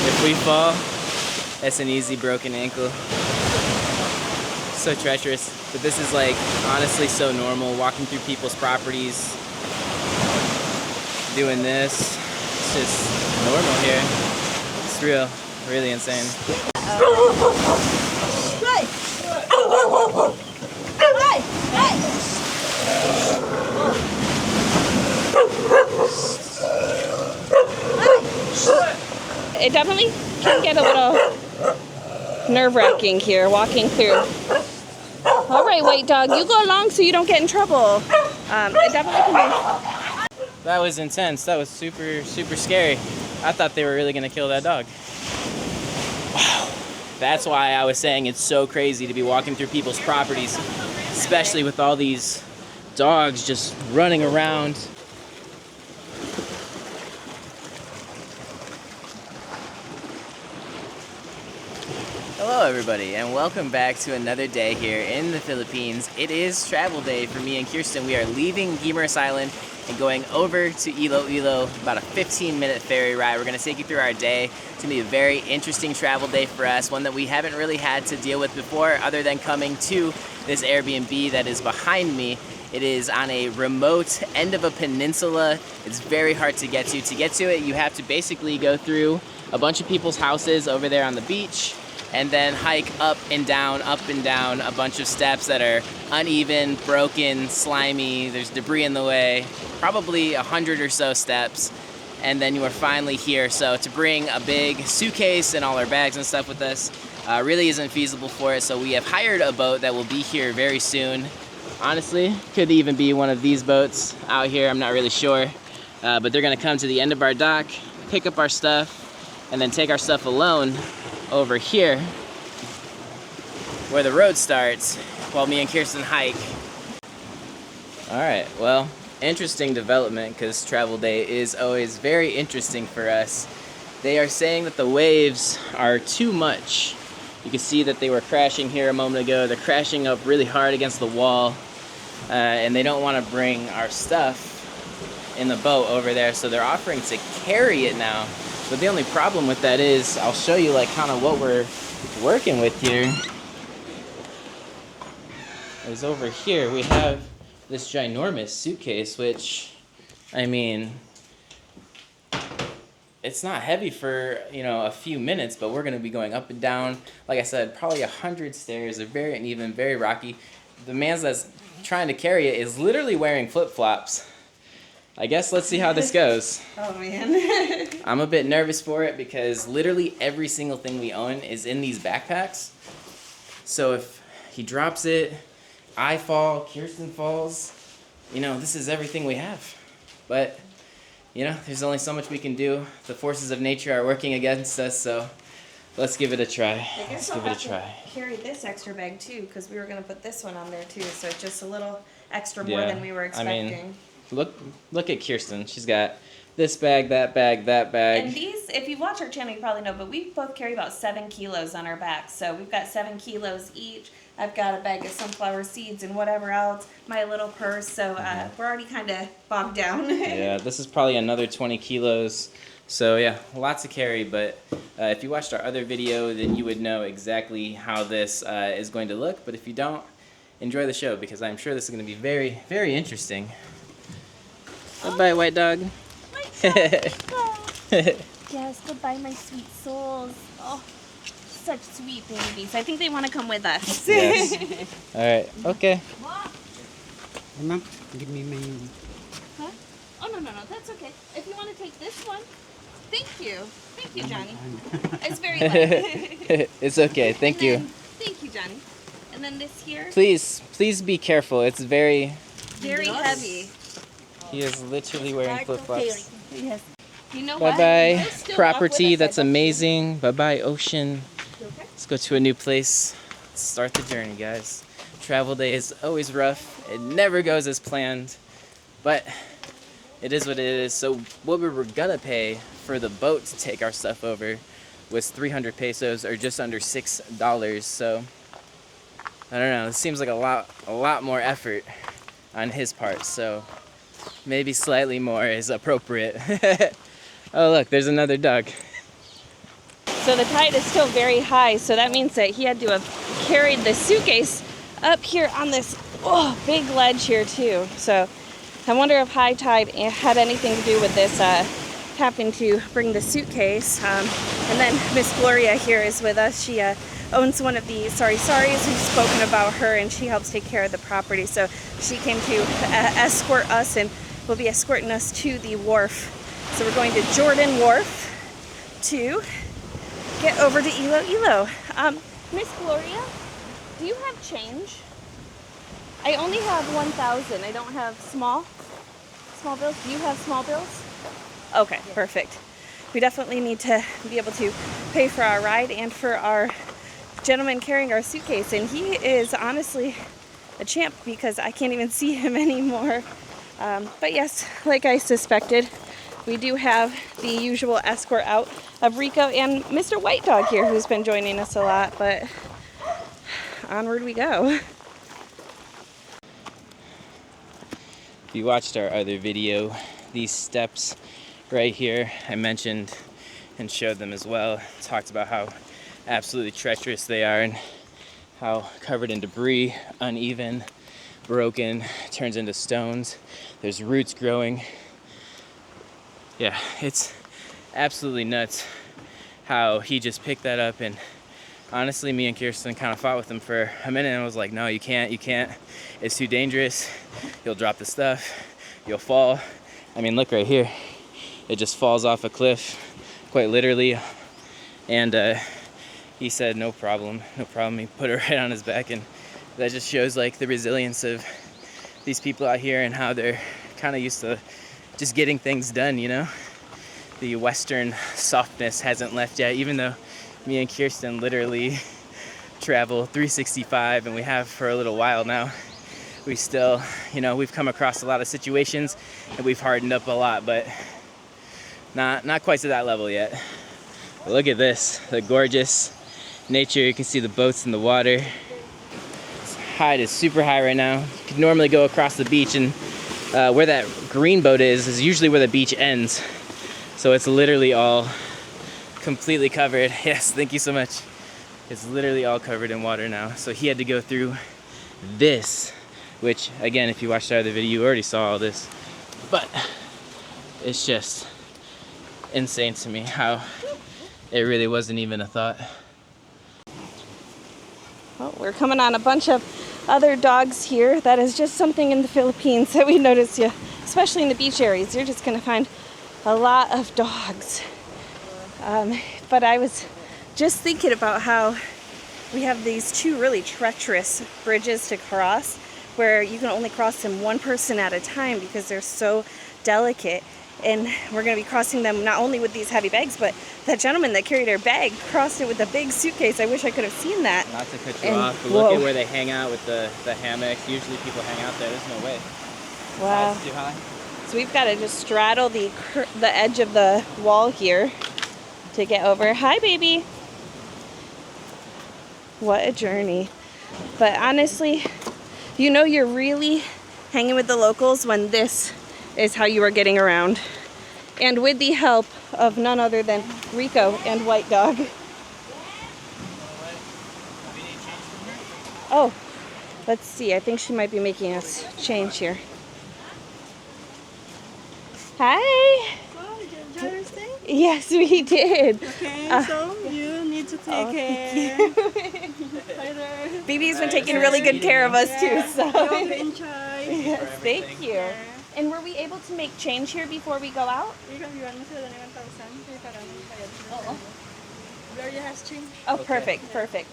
If we fall, that's an easy broken ankle. So treacherous. But this is like honestly so normal, walking through people's properties, doing this. It's just normal here. It's really insane. It definitely can get a little nerve-wracking here, walking through. All right, white dog, you go along so you don't get in trouble. It definitely can be. That was intense. That was super scary. I thought they were really gonna kill that dog. Wow. That's why I was saying it's so crazy to be walking through people's properties, especially with all these dogs just running around. Hello everybody, and welcome back to another day here in the Philippines. It is travel day for me and Kiersten. We are leaving Guimaras Island and going over to Iloilo, about a 15-minute ferry ride. We're going to take you through our day. It's going to be a very interesting travel day for us, one that we haven't really had to deal with before other than coming to this Airbnb that is behind me. It is on a remote end of a peninsula. It's very hard to get to. To get to it, you have to basically go through a bunch of people's houses over there on the beach, and then hike up and down a bunch of steps that are uneven, broken, slimy. There's debris in the way, probably 100 or so steps, and then you are finally here. So to bring a big suitcase and all our bags and stuff with us really isn't feasible for it. So we have hired a boat that will be here very soon. Honestly, could even be one of these boats out here, I'm not really sure. But they're gonna come to the end of our dock, pick up our stuff, and then take our stuff alone over here where the road starts while me and Kiersten hike. Alright, well, interesting development because travel day is always very interesting for us. They are saying that the waves are too much. You can see that they were crashing here a moment ago. They're crashing up really hard against the wall, and they don't want to bring our stuff in the boat over there, so they're offering to carry it now. But the only problem with that is, I'll show you like kind of what we're working with here. Is over here we have this ginormous suitcase, which, I mean, it's not heavy for, you know, a few minutes, but we're gonna be going up and down. Like I said, probably 100 stairs. They're very uneven, very rocky. The man that's trying to carry it is literally wearing flip-flops. I guess let's see how this goes. Oh man. I'm a bit nervous for it because literally every single thing we own is in these backpacks. So if he drops it, I fall, Kiersten falls, you know, this is everything we have. But, you know, there's only so much we can do. The forces of nature are working against us, so let's give it a try. Let's give it a try. Carry this extra bag too, because we were going to put this one on there too, so it's just a little extra more than we were expecting. I mean, look at Kiersten. She's got this bag, that bag, that bag. And these, if you watch our channel, you probably know, but we both carry about 7 kilos on our backs. So we've got 7 kilos each. I've got a bag of sunflower seeds and whatever else, my little purse. So we're already kind of bogged down. Yeah, this is probably another 20 kilos. So yeah, lots to carry, but if you watched our other video, then you would know exactly how this is going to look. But if you don't, enjoy the show, because I'm sure this is going to be very, very interesting. Goodbye, white dog. Yes, goodbye, my sweet souls. Oh, such sweet babies. I think they want to come with us. Yes. All right. Okay. Mom, give me my... Huh? Oh, no, that's okay. If you want to take this one, thank you. Thank you, Johnny. It's very light. It's okay. Thank you. Thank you, Johnny. And then this here. Please be careful. It's very heavy. He is literally wearing flip-flops. Yes. You know Bye-bye, property. That's amazing. Bye-bye, ocean. Okay. Let's go to a new place. Let's start the journey, guys. Travel day is always rough. It never goes as planned, but it is what it is. So what we were gonna pay for the boat to take our stuff over was 300 pesos, or just under $6. So I don't know. It seems like a lot more effort on his part. So maybe slightly more is appropriate. Oh look, there's another duck. So the tide is still very high, so that means that he had to have carried the suitcase up here on this big ledge here too. So I wonder if high tide had anything to do with this having to bring the suitcase. And then Miss Gloria here is with us. She owns one of the Sorry Sorries. We've spoken about her, and she helps take care of the property. So she came to escort us and will be escorting us to the wharf. So we're going to Jordan Wharf to get over to Iloilo. Miss Gloria, do you have change? I only have 1,000. I don't have small bills. Do you have small bills? Okay, perfect. We definitely need to be able to pay for our ride and for our gentleman carrying our suitcase. And he is honestly a champ because I can't even see him anymore. But yes, like I suspected, we do have the usual escort out of Rico and Mr. White Dog here, who's been joining us a lot. But onward we go. If you watched our other video, these steps right here, I mentioned and showed them as well. Talked about how absolutely treacherous they are and how covered in debris, uneven, broken, turns into stones. There's roots growing. Yeah, it's absolutely nuts how he just picked that up, and honestly, me and Kiersten kind of fought with him for a minute, and I was like, no, you can't, it's too dangerous, you'll drop the stuff, you'll fall. I mean, look right here, it just falls off a cliff, quite literally, and he said, no problem, he put it right on his back, and that just shows like the resilience of these people out here and how they're kind of used to just getting things done, you know? The Western softness hasn't left yet, even though me and Kiersten literally travel 365, and we have for a little while now. We still, you know, we've come across a lot of situations and we've hardened up a lot, but not quite to that level yet. But look at this, the gorgeous nature. You can see the boats in the water. This tide is super high right now. You could normally go across the beach, and where that green boat is usually where the beach ends. So it's literally all completely covered. Yes, thank you so much. It's literally all covered in water now. So he had to go through this, which again, if you watched our other video, you already saw all this. But it's just insane to me how it really wasn't even a thought. Well, we're coming on a bunch of other dogs here. That is just something in the Philippines that we notice, especially in the beach areas. You're just going to find a lot of dogs. But I was just thinking about how we have these two really treacherous bridges to cross, where you can only cross them one person at a time because they're so delicate. And we're going to be crossing them not only with these heavy bags, but that gentleman that carried our bag crossed it with a big suitcase. I wish I could have seen that. Not to cut you off, but look at where they hang out with the hammocks. Usually people hang out there. There's no way. Wow. It's too high. So we've got to just straddle the edge of the wall here to get over. Hi, baby. What a journey. But honestly, you know you're really hanging with the locals when this is how you are getting around. And with the help of none other than Rico and White Dog. Oh, let's see. I think she might be making us change here. Hi. Oh, did you understand? Yes, we did. Okay, so you need to take care. Hi there. BB's been taking really good care of us too. So You'll be in charge. yes, thank you. And were we able to make change here before we go out? Gloria has change. Oh, perfect, perfect,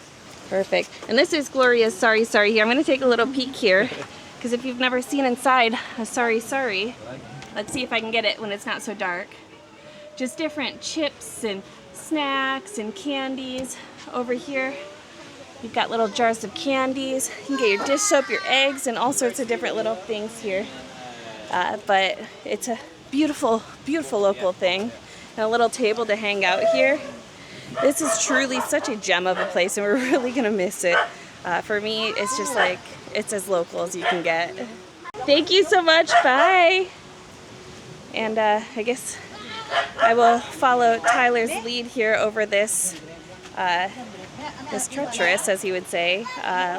perfect. And this is Gloria's Sorry Sorry here. I'm going to take a little peek here, because if you've never seen inside a Sorry Sorry, let's see if I can get it when it's not so dark. Just different chips and snacks and candies. Over here, you've got little jars of candies. You can get your dish soap, your eggs, and all sorts of different little things here. But it's a beautiful, beautiful local thing. And a little table to hang out here. This is truly such a gem of a place, and we're really going to miss it. For me, it's just like, it's as local as you can get. Thank you so much. Bye. And I guess I will follow Tyler's lead here over this this treacherous, as he would say,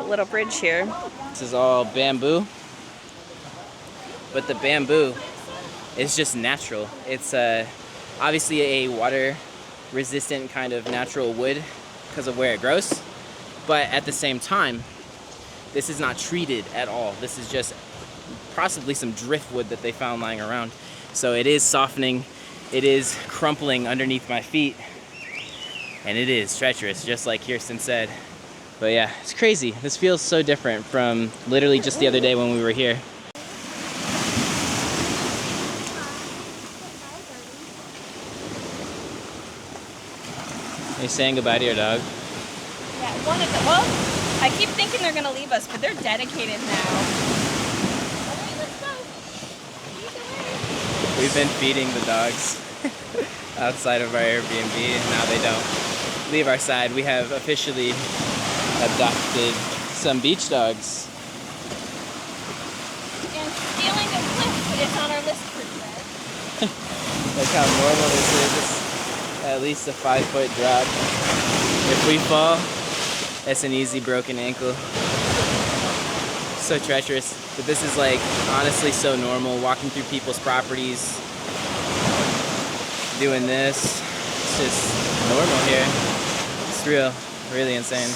little bridge here. This is all bamboo, but the bamboo is just natural. It's obviously a water-resistant kind of natural wood because of where it grows, but at the same time, this is not treated at all. This is just possibly some driftwood that they found lying around. So it is softening, it is crumpling underneath my feet, and it is treacherous, just like Kiersten said. But yeah, it's crazy. This feels so different from literally just the other day when we were here. Are you saying goodbye to your dog? Yeah, one of them. Well, I keep thinking they're gonna leave us, but they're dedicated now. All right, let's go. We've been feeding the dogs outside of our Airbnb, and now they don't leave our side. We have officially adopted some beach dogs. And scaling a cliff is on our list for today. Look how normal this is. It's at least a 5-foot drop. If we fall, that's an easy broken ankle. So treacherous. But this is like honestly so normal. Walking through people's properties, doing this. It's just normal here. It's real, really insane.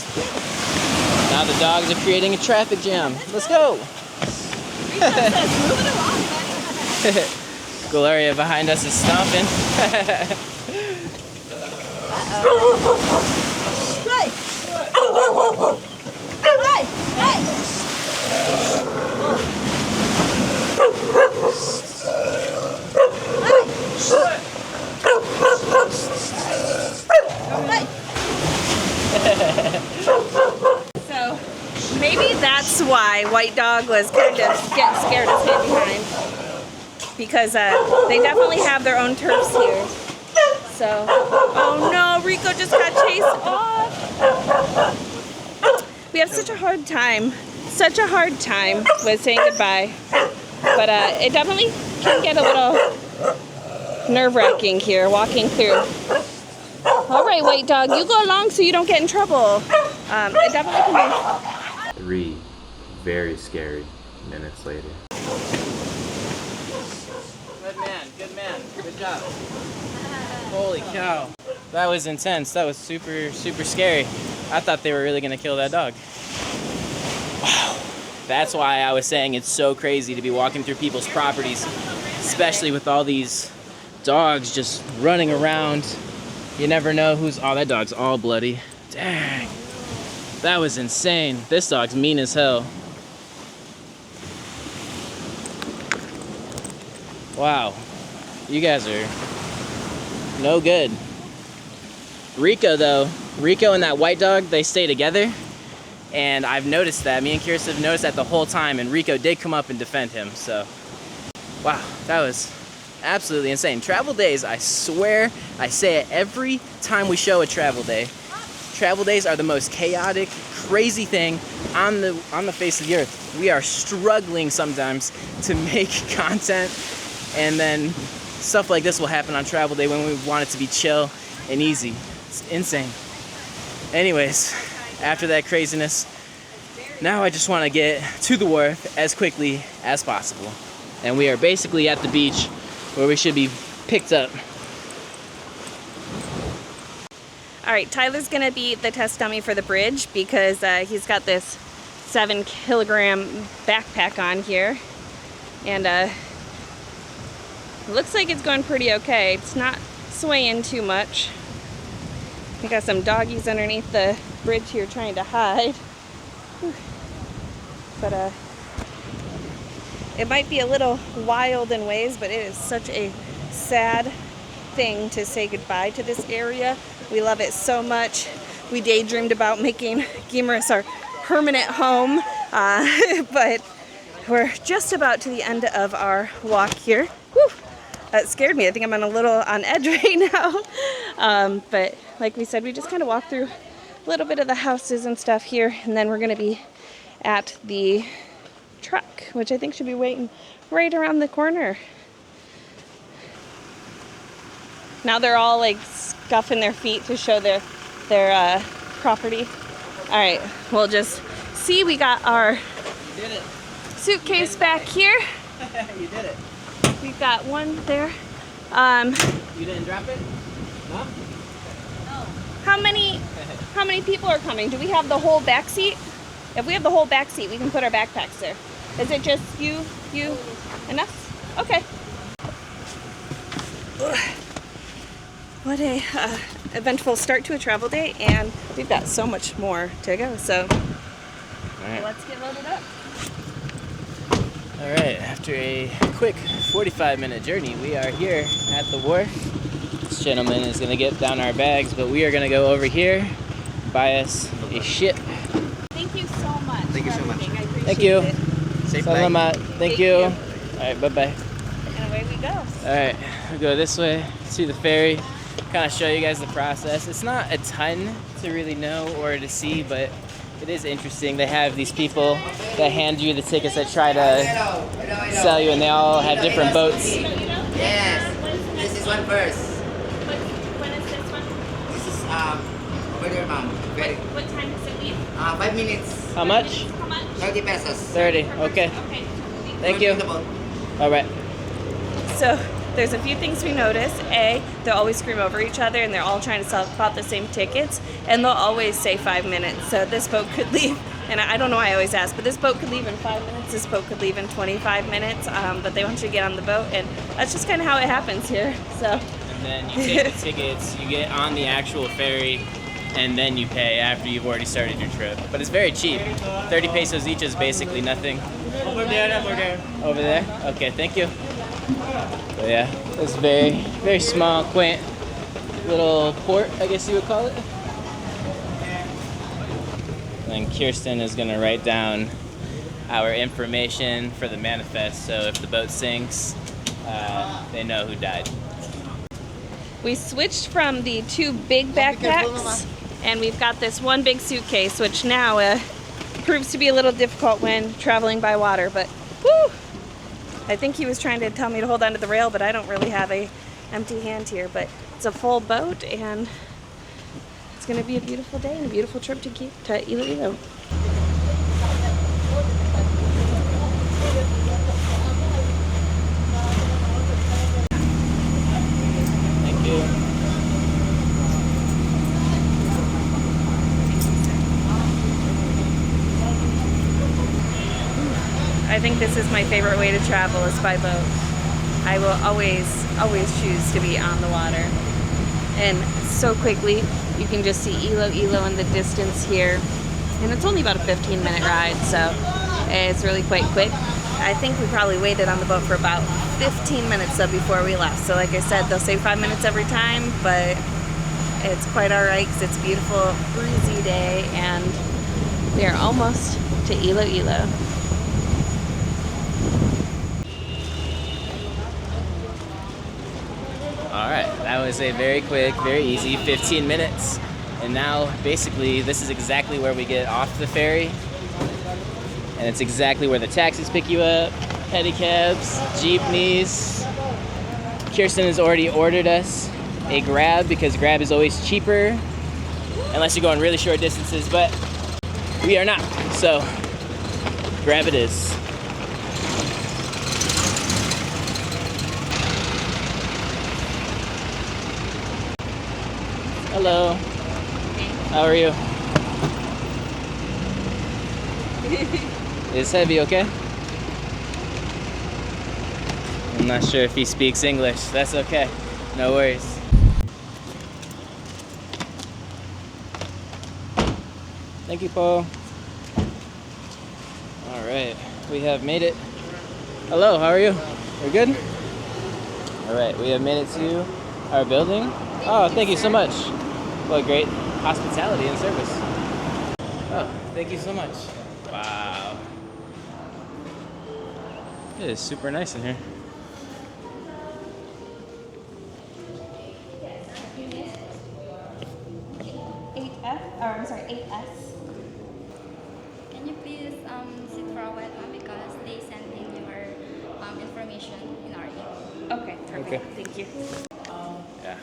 Now the dogs are creating a traffic jam. Let's go. Rita says, move it along, buddy. Gloria behind us is stomping. Hey! Hey! Hey! So maybe that's why White Dog was kind of getting scared to stand behind, because they definitely have their own turfs here. So, oh no, Rico just got chased off. We have such a hard time with saying goodbye. But it definitely can get a little nerve-wracking here, walking through. All right, White Dog, you go along so you don't get in trouble. It definitely can be. 3 very scary minutes later. Good man, good job. Holy cow. That was intense. That was super, super scary. I thought they were really gonna kill that dog. Wow. That's why I was saying it's so crazy to be walking through people's properties, especially with all these dogs just running around. You never know who's, oh, that dog's all bloody. Dang. That was insane. This dog's mean as hell. Wow. You guys are no good. Rico though, Rico and that white dog, they stay together. And I've noticed that, me and Kiersten have noticed that the whole time, and Rico did come up and defend him, so. Wow, that was absolutely insane. Travel days, I swear, I say it every time we show a travel day. Travel days are the most chaotic, crazy thing on the face of the earth. We are struggling sometimes to make content, and then stuff like this will happen on travel day when we want it to be chill and easy. It's insane. Anyways, after that craziness, now I just want to get to the wharf as quickly as possible. And we are basically at the beach where we should be picked up. All right, Tyler's gonna be the test dummy for the bridge because he's got this 7-kilogram backpack on here. And it looks like it's going pretty okay. It's not swaying too much. We got some doggies underneath the bridge here trying to hide. Whew. But it might be a little wild in ways, but it is such a sad thing to say goodbye to this area. We love it so much. We daydreamed about making Guimaras our permanent home, but we're just about to the end of our walk here. Whew. That scared me. I think I'm on a little on edge right now. But like we said, we just kind of walked through a little bit of the houses and stuff here, and then we're going to be at the truck, which I think should be waiting right around the corner. Now they're all like scuffing their feet to show their property. All right, we'll just see. We got our You did it. suitcase back here. You did it. We've got one there. You didn't drop it? No? How many people are coming? Do we have the whole back seat? If we have the whole back seat, we can put our backpacks there. Is it just you, and us? Okay. What a eventful start to a travel day, and we've got so much more to go. So All right. let's get loaded up. All right, after a quick 45-minute journey, we are here at the wharf. This gentleman is gonna get down our bags, but we are gonna go over here, buy us a ship. Thank you so much. Thank you so much. I appreciate Thank you. it. Safe flight. Salamat. Thank you. you. All right, bye-bye. And away we go. All right, we'll go this way to the ferry, kind of show you guys the process. It's not a ton to really know or to see, but it is interesting. They have these people that hand you the tickets that try to sell you, and they all have different boats. Yes, this is one first. When is this one? This is over there, ma'am. Very. What time does it leave? 5 minutes. How much? How much? 30 pesos. 30. Okay. Okay. Thank you. All right. So there's a few things we notice. A, they'll always scream over each other, and they're all trying to sell about the same tickets, and they'll always say 5 minutes. So this boat could leave, and I don't know why I always ask, but this boat could leave in 5 minutes. This boat could leave in 25 minutes. But they want you to get on the boat, and that's just kind of how it happens here. So. And then you take the tickets, you get on the actual ferry, and then you pay after you've already started your trip. But it's very cheap. 30 pesos each is basically nothing. Over there. Over there? Okay, thank you. So yeah, it's very, very small, quaint little port, I guess you would call it. And Kiersten is gonna write down our information for the manifest, so if the boat sinks, they know who died. We switched from the 2 big backpacks, and we've got this one big suitcase, which now proves to be a little difficult when traveling by water, but whew! I think he was trying to tell me to hold onto the rail, but I don't really have a empty hand here, but it's a full boat, and it's gonna be a beautiful day and a beautiful trip to Iloilo. Thank you. I think this is my favorite way to travel, is by boat. I will always choose to be on the water. And so quickly, you can just see Iloilo in the distance here. And it's only about a 15-minute ride, so it's really quite quick. I think we probably waited on the boat for about 15 minutes though before we left. So like I said, they'll say 5 minutes every time, but it's quite all right because it's a beautiful, breezy day, and we are almost to Iloilo. All right, that was a very quick, very easy 15 minutes. And now, basically, this is exactly where we get off the ferry. And it's exactly where the taxis pick you up, pedicabs, jeepneys. Kiersten has already ordered us a Grab because Grab is always cheaper, unless you're going really short distances, but we are not. So, Grab it is. Hello. How are you? It's heavy, okay? I'm not sure if he speaks English. That's okay. No worries. Thank you, Paul. All right, we have made it. Hello, how are you? We're good? All right, we have made it to our building. Oh, thank you so much. What great hospitality and service. Oh, thank you so much. Wow. It is super nice in here. I'm sorry, 8S. Can you please sit for a while, ma'am, because they send in your information in our email. Okay, perfect. Okay. Thank you. Yeah.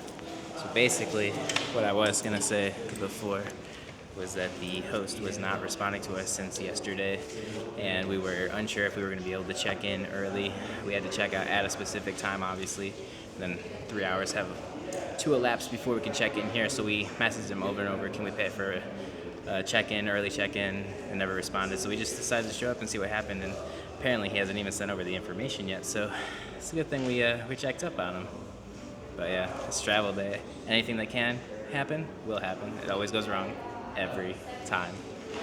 So basically, what I was gonna say before was that the host was not responding to us since yesterday, and we were unsure if we were gonna be able to check in early. We had to check out at a specific time, obviously. Then 3 hours have to elapse before we can check in here. So we messaged him over and over, can we pay for a check-in, early check-in, and never responded. So we just decided to show up and see what happened, and apparently he hasn't even sent over the information yet. So it's a good thing we checked up on him. But yeah, it's travel day. Anything that can happen will happen. It always goes wrong every time,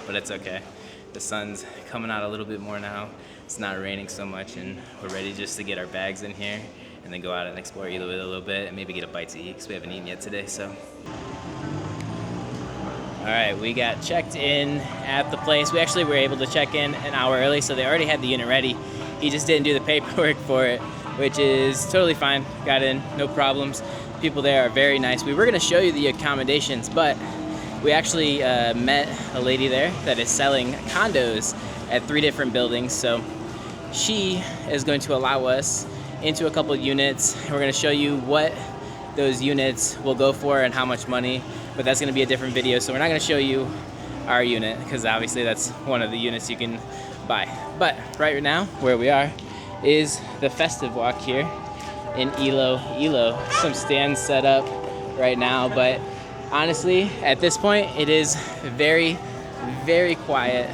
but it's okay. The sun's coming out a little bit more now. It's not raining so much, and we're ready just to get our bags in here and then go out and explore Iloilo a little bit and maybe get a bite to eat because we haven't eaten yet today. So, all right, we got checked in at the place. We actually were able to check in an hour early, so they already had the unit ready. He just didn't do the paperwork for it, which is totally fine. Got in, no problems. People there are very nice. We were gonna show you the accommodations, but we actually met a lady there that is selling condos at 3 different buildings. So she is going to allow us into a couple of units. We're gonna show you what those units will go for and how much money, but that's gonna be a different video. So we're not gonna show you our unit because obviously that's one of the units you can buy. But right now, where we are is the festive walk here in Iloilo. Some stands set up right now, but honestly, at this point, it is very, very quiet.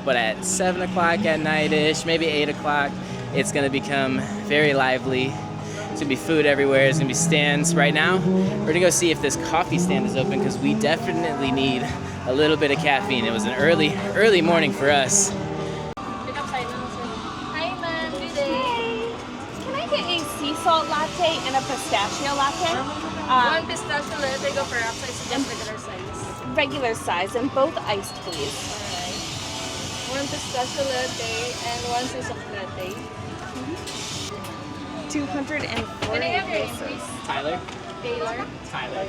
But at 7 o'clock at night-ish, maybe 8 o'clock, it's gonna become very lively. There's gonna be food everywhere, there's gonna be stands. Right now, we're gonna go see if this coffee stand is open because we definitely need a little bit of caffeine. It was an early morning for us. Hi, ma'am. Good day. Can I get a sea salt latte and a pistachio latte? One pistachio latte, go for half size and regular size. Regular size and both iced, please. Alright. One pistachio latte and one sea salt latte. 240 Can I have your pesos. increase? Tyler? Taylor? Tyler.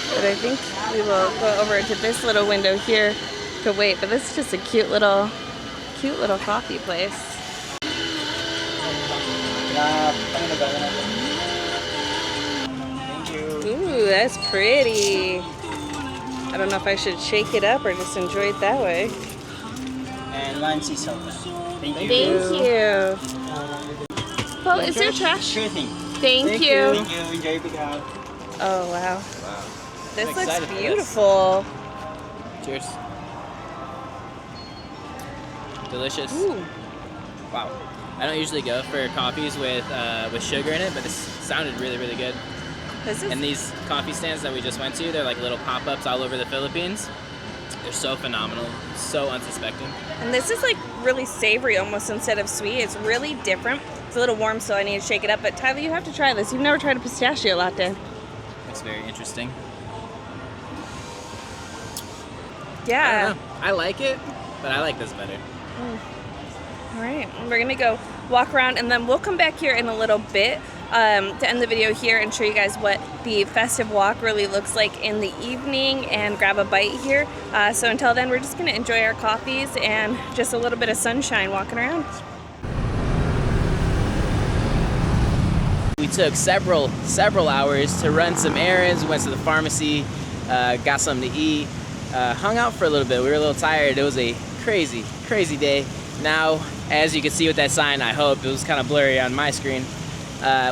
But I think we will go over to this little window here to wait. But this is just a cute little coffee place. Thank you. Ooh, that's pretty. I don't know if I should shake it up or just enjoy it that way. And one sea salt. Thank you. Thank you. Well, is there trash? Sure thing. Thank you. Thank you. Enjoy the out. Oh, wow. Wow. This I'm looks excited for this. beautiful. Cheers. Delicious. Ooh. Wow. I don't usually go for coffees with sugar in it, but this sounded really, really good. This is And these coffee stands that we just went to, they're like little pop-ups all over the Philippines. They're so phenomenal, so unsuspecting. And this is like really savory almost instead of sweet. It's really different. It's a little warm, so I need to shake it up. But Tyler, you have to try this. You've never tried a pistachio latte. It's very interesting. I Yeah. don't know. I like it, but I like this better. All right. We're going to go walk around, and then we'll come back here in a little bit to end the video here and show you guys what the festive walk really looks like in the evening and grab a bite here. So until then, we're just going to enjoy our coffees and just a little bit of sunshine walking around. We took several hours to run some errands. We went to the pharmacy, got something to eat, hung out for a little bit. We were a little tired. It was a crazy day. Now, as you can see with that sign, I hope, it was kind of blurry on my screen.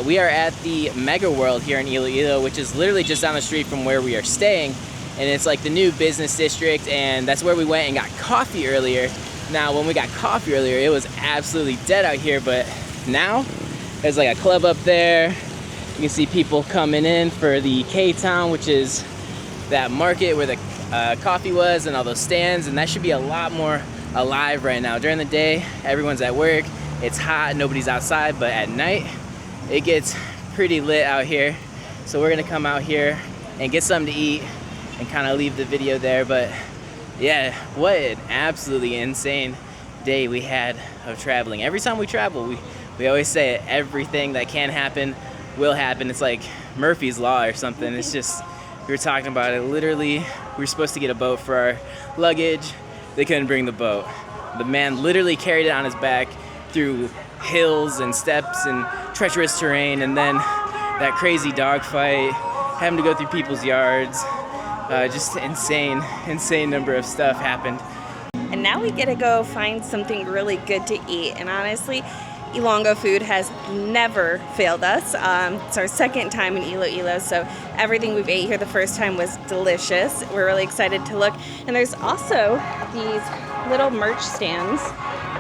We are at the Mega World here in Iloilo, which is literally just down the street from where we are staying. And it's like the new business district, and that's where we went and got coffee earlier. Now, when we got coffee earlier, it was absolutely dead out here, but now there's like a club up there. You can see people coming in for the K-Town, which is that market where the coffee was and all those stands, and that should be a lot more alive right now. During the day, everyone's at work, it's hot, nobody's outside, but at night, it gets pretty lit out here. So we're gonna come out here and get something to eat and kind of leave the video there. But yeah, what an absolutely insane day we had of traveling. Every time we travel, we always say it, everything that can happen will happen. It's like Murphy's Law or something. It's just, we were talking about it. Literally, we were supposed to get a boat for our luggage. They couldn't bring the boat. The man literally carried it on his back through hills and steps and treacherous terrain, and then that crazy dogfight, having to go through people's yards. Just insane number of stuff happened. And now we get to go find something really good to eat. And honestly, Ilongo food has never failed us. It's our second time in Iloilo, so everything we've ate here the first time was delicious. We're really excited to look. And there's also these little merch stands,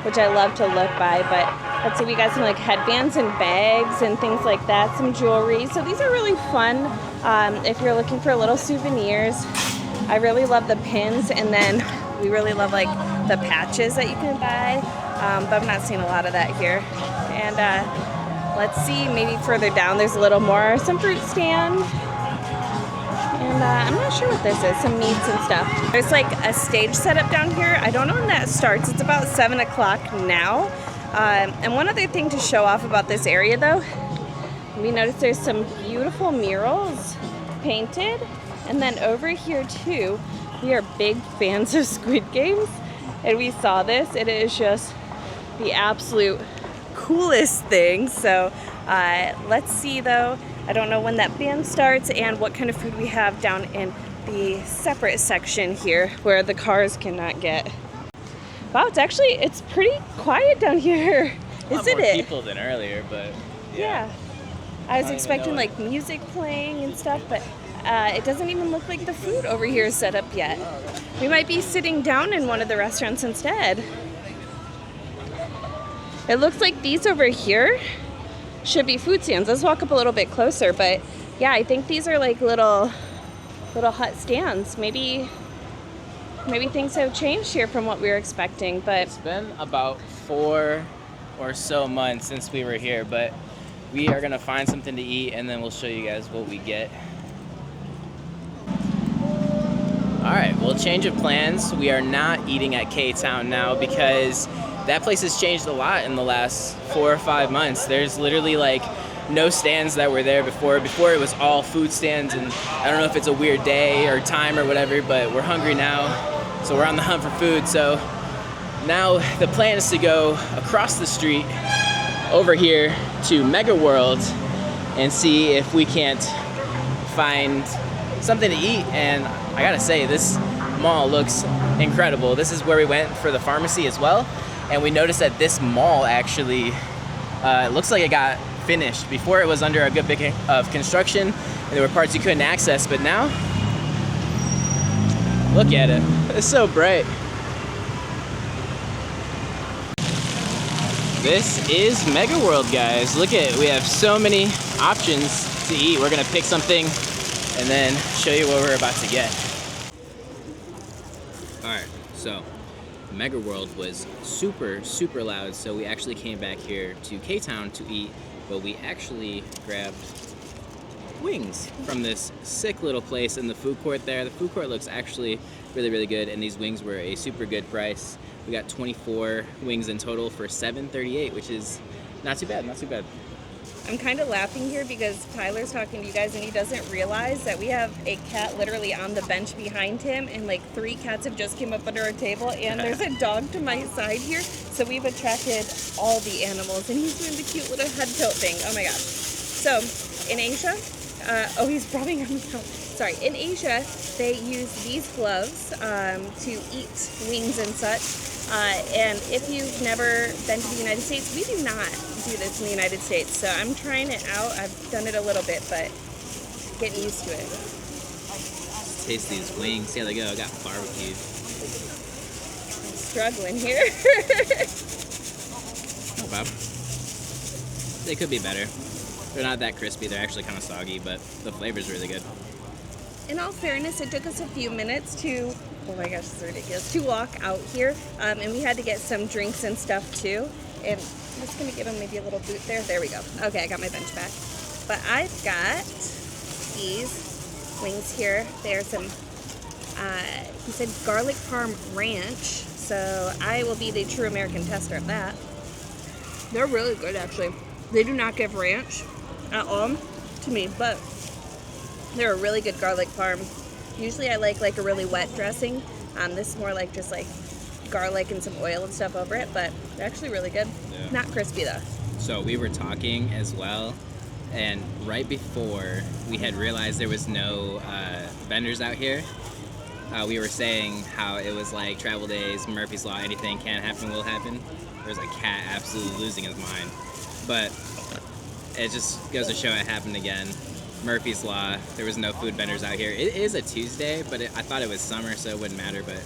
which I love to look by. But let's see, we got some like headbands and bags and things like that, some jewelry. So these are really fun if you're looking for little souvenirs. I really love the pins, and then we really love like the patches that you can buy. But I'm not seeing a lot of that here. And let's see, maybe further down there's a little more, some fruit stand. And I'm not sure what this is, some meats and stuff. There's like a stage setup down here. I don't know when that starts. It's about 7 o'clock now. And one other thing to show off about this area though, we noticed there's some beautiful murals painted. And then over here too, we are big fans of Squid Games. And we saw this. It is just the absolute coolest thing. So let's see though. I don't know when that band starts and what kind of food we have down in the separate section here where the cars cannot get. Wow, it's pretty quiet down here, isn't more it? people than earlier, but Yeah. I was don't even expecting know like music playing and stuff, but it doesn't even look like the food over here is set up yet. We might be sitting down in one of the restaurants instead. It looks like these over here should be food stands. Let's walk up a little bit closer, but yeah, I think these are like little hut stands. Maybe things have changed here from what we were expecting, but it's been about 4 or so months since we were here, but we are gonna find something to eat and then we'll show you guys what we get. All right, well, change of plans. We are not eating at K-Town now because that place has changed a lot in the last 4 or 5 months. There's literally like no stands that were there before. Before it was all food stands, and I don't know if it's a weird day or time or whatever, but we're hungry now, so we're on the hunt for food. So now the plan is to go across the street over here to Mega World and see if we can't find something to eat. And I gotta say, this mall looks incredible. This is where we went for the pharmacy as well, and we noticed that this mall actually it looks like it got finished. Before it was under a good bit of construction and there were parts you couldn't access, but now look at it, it's so bright. This is Mega World, guys. Look at it, we have so many options to eat. We're gonna pick something and then show you what we're about to get. Alright, so Mega World was super loud, so we actually came back here to K-Town to eat, but we actually grabbed wings from this sick little place in the food court there. The food court looks actually really good, and these wings were a super good price. We got 24 wings in total for $7.38, which is not too bad, not too bad. I'm kind of laughing here because Tyler's talking to you guys and he doesn't realize that we have a cat literally on the bench behind him, and like 3 cats have just came up under our table, and there's a dog to my side here. So we've attracted all the animals, and he's doing the cute little head tilt thing. Oh my god. So in Asia, he's probably sorry. In Asia, they use these gloves to eat wings and such. And if you've never been to the United States, we do not do this in the United States. So I'm trying it out. I've done it a little bit, but getting used to it. Taste these wings. See how they go. I got barbecued. I'm struggling here. Not bad. They could be better. They're not that crispy. They're actually kind of soggy, but the flavor's really good. In all fairness, it took us a few minutes to, oh my gosh, it's ridiculous, to walk out here, and we had to get some drinks and stuff too. And I'm just gonna give him maybe a little boot there. There we go. Okay, I got my bench back. But I've got these wings here. They're some, he said garlic parm ranch. So I will be the true American tester of that. They're really good, actually. They do not give ranch at all to me, but they're a really good garlic parm. Usually I like a really wet dressing. This is more like just like garlic and some oil and stuff over it, but they're actually really good. Yeah. Not crispy though. So we were talking as well, and right before we had realized there was no vendors out here, we were saying how it was like travel days, Murphy's Law, anything can happen will happen. There's a cat absolutely losing his mind. But it just goes to show it happened again. Murphy's Law, there was no food vendors out here. It is a Tuesday, but I thought it was summer, so it wouldn't matter, but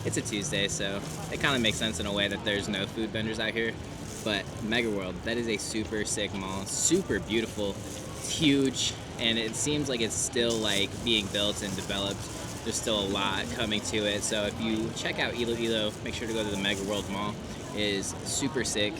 it's a Tuesday, so it kind of makes sense in a way that there's no food vendors out here. But Mega World, that is a super sick mall, super beautiful, it's huge, and it seems like it's still like being built and developed. There's still a lot coming to it, so if you check out Iloilo, make sure to go to the Mega World Mall. It is super sick.